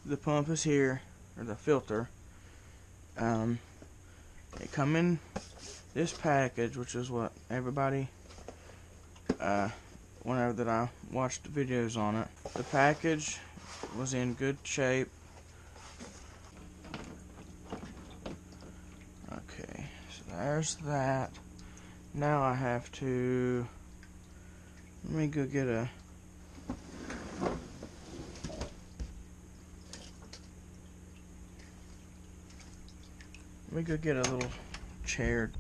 the pump is here, or the filter. It come in this package, which is what everybody, whenever that I watched videos on it, the package was in good shape. Okay, so there's that. Now I have to, let me go get a, little chair.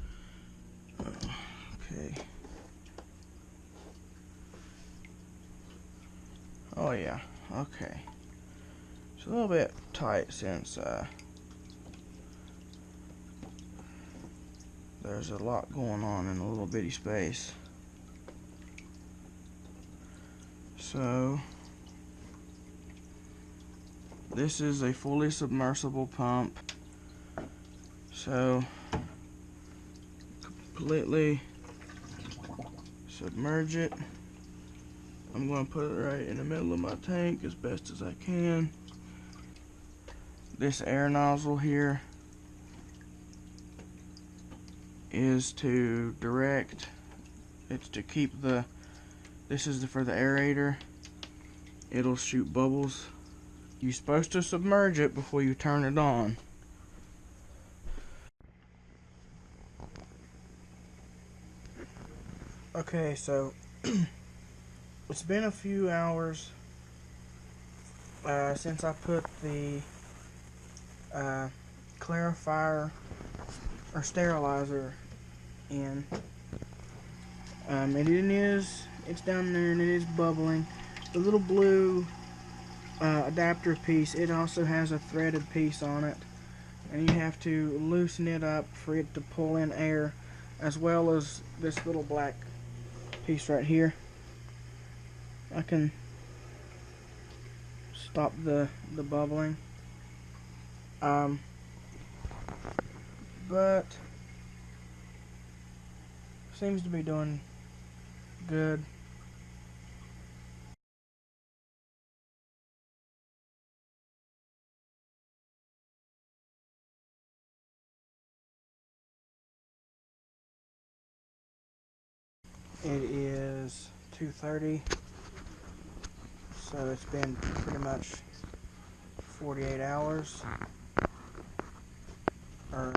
Okay. Oh yeah, okay. It's a little bit tight since there's a lot going on in a little bitty space. So this is a fully submersible pump. So completely submerge it. I'm going to put it right in the middle of my tank as best as I can. This air nozzle here is to direct, it's to keep the, this is for the aerator. It'll shoot bubbles. You're supposed to submerge it before you turn it on. Okay, so it's been a few hours since I put the clarifier or sterilizer in. It's down there and it is bubbling. The little blue adapter piece, it also has a threaded piece on it, and you have to loosen it up for it to pull in air, as well as this little black piece right here. I can stop the bubbling, but seems to be doing good. It is 2:30, so it's been pretty much 48 hours, or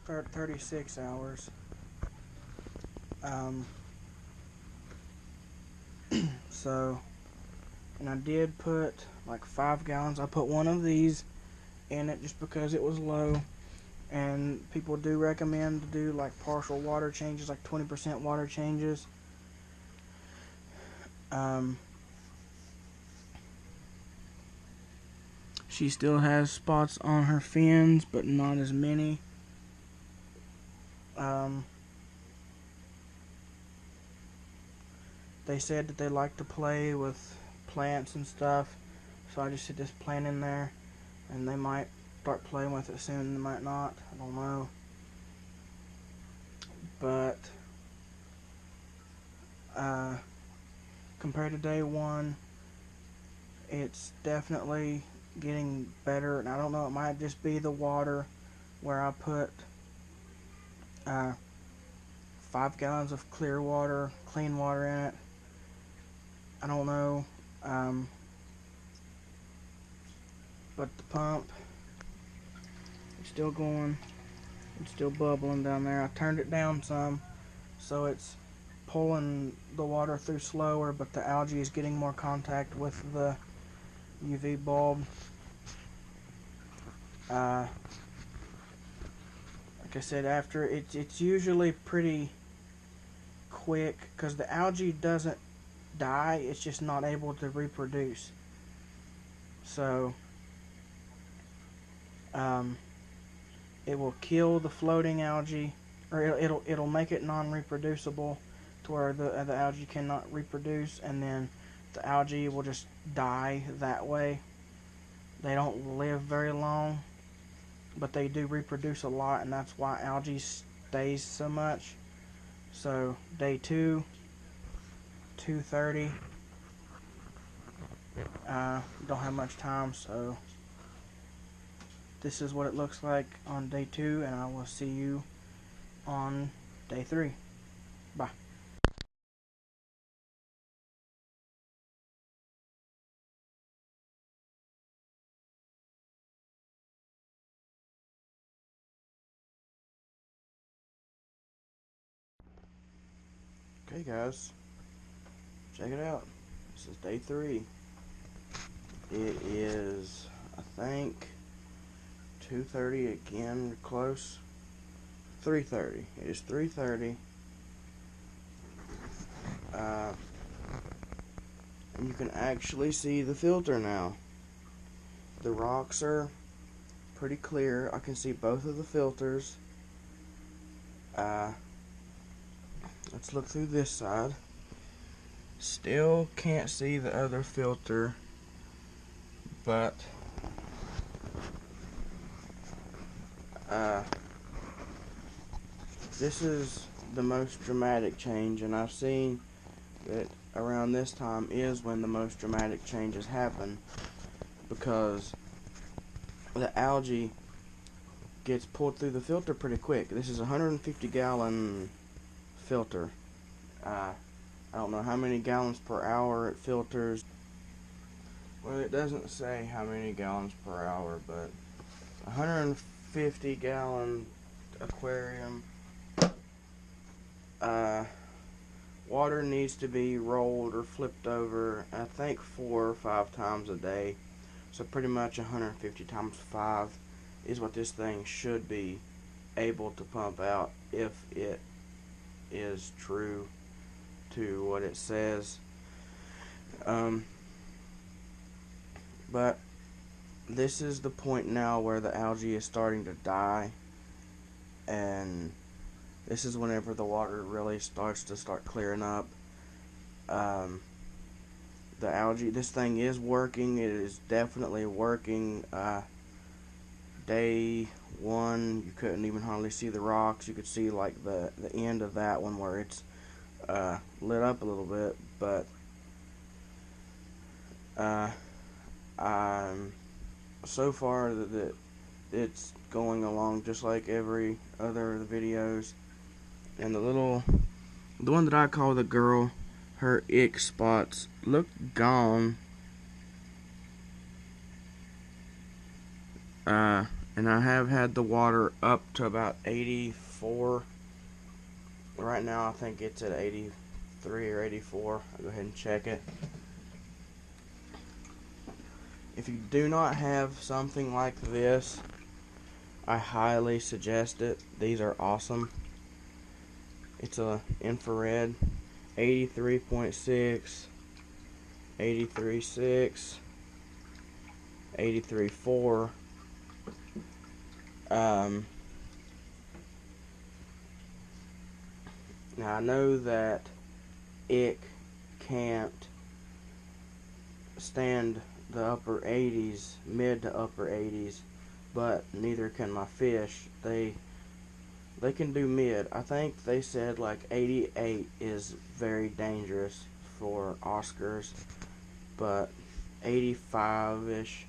36 hours. So, and I did put like 5 gallons. I put one of these in it just because it was low, and people do recommend to do like partial water changes, like 20% water changes. She still has spots on her fins, but not as many. They said that they like to play with plants and stuff, so I just hit this plant in there, and they might start playing with it soon, they might not, I don't know. But compared to day one, it's definitely getting better, and I don't know, it might just be the water where I put 5 gallons of clear water, clean water in it. I don't know, but the pump, it's still going, it's still bubbling down there. I turned it down some, so it's pulling the water through slower, but the algae is getting more contact with the UV bulb. Like I said, after it's usually pretty quick, because the algae doesn't die, it's just not able to reproduce. So it will kill the floating algae, or it'll make it non-reproducible to where the algae cannot reproduce, and then the algae will just die that way. They don't live very long, but they do reproduce a lot, and that's why algae stays so much. So day 2, 2:30. Don't have much time, so this is what it looks like on day 2, and I will see you on day 3. Bye. Okay guys, check it out. This is day 3. It is, I think, 2:30 again, close. 3:30. It is 3:30. And you can actually see the filter now. The rocks are pretty clear. I can see both of the filters. Let's look through this side. Still can't see the other filter, but this is the most dramatic change, and I've seen that around this time is when the most dramatic changes happen, because the algae gets pulled through the filter pretty quick. This is a 150-gallon filter. I don't know how many gallons per hour it filters. Well, it doesn't say how many gallons per hour, but 150-gallon aquarium. Water needs to be rolled or flipped over, I think 4 or 5 times a day. So pretty much 150 times 5 is what this thing should be able to pump out, if it is true to what it says. But this is the point now where the algae is starting to die, and this is whenever the water really starts to clearing up. The algae, this thing is working. It is definitely working. Day 1, you couldn't even hardly see the rocks. You could see like the end of that one where it's lit up a little bit, but so far that it's going along just like every other of the videos. And the one that I call the girl, her ick spots look gone. And I have had the water up to about 84. Right now I think it's at 83 or 84. I'll go ahead and check it. If you do not have something like this, I highly suggest it. These are awesome. It's a infrared, 83.6, 83.6, 83.4. Now I know that it can't stand the upper 80s, mid to upper 80s, but neither can my fish. They can do mid. I think they said like 88 is very dangerous for Oscars, but 85-ish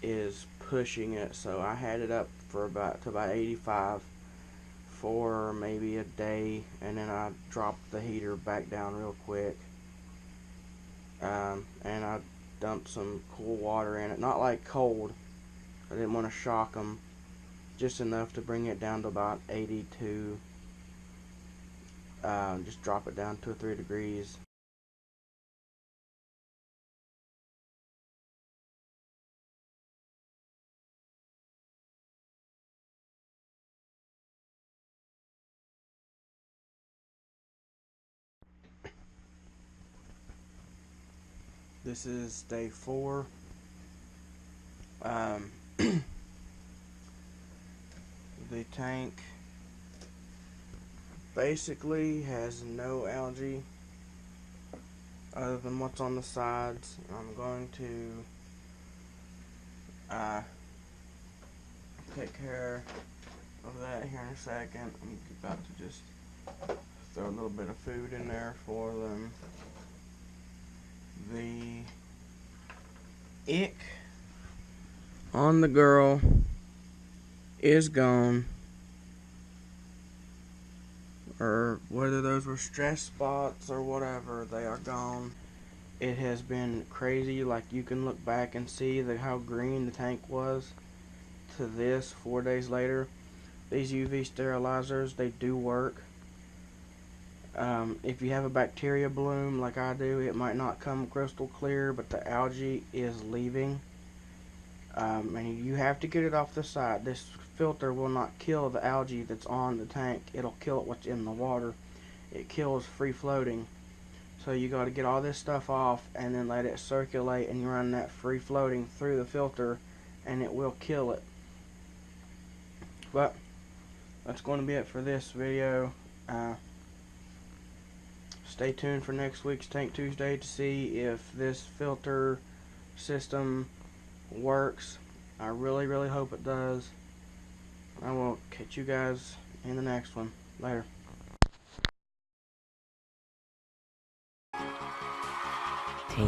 is pushing it. So I had it up for about 85 for maybe a day, and then I dropped the heater back down real quick, and I dumped some cool water in it, not like cold. I didn't want to shock them, just enough to bring it down to about 82. Just drop it down 2 or 3 degrees. This is day 4. The tank basically has no algae other than what's on the sides. I'm going to take care of that here in a second. I'm about to just throw a little bit of food in there for them. The ick on the girl is gone, or whether those were stress spots or whatever, they are gone. It has been crazy. Like, you can look back and see how green the tank was to this 4 days later. These UV sterilizers, they do work. If you have a bacteria bloom like I do, it might not come crystal clear, but the algae is leaving. And you have to get it off the side. This filter will not kill the algae that's on the tank. It'll kill what's in the water. It kills free floating. So you got to get all this stuff off and then let it circulate, and you run that free floating through the filter and it will kill it. But that's going to be it for this video. Stay tuned for next week's Tank Tuesday to see if this filter system works. I really hope it does. I will catch you guys in the next one. Later. 10,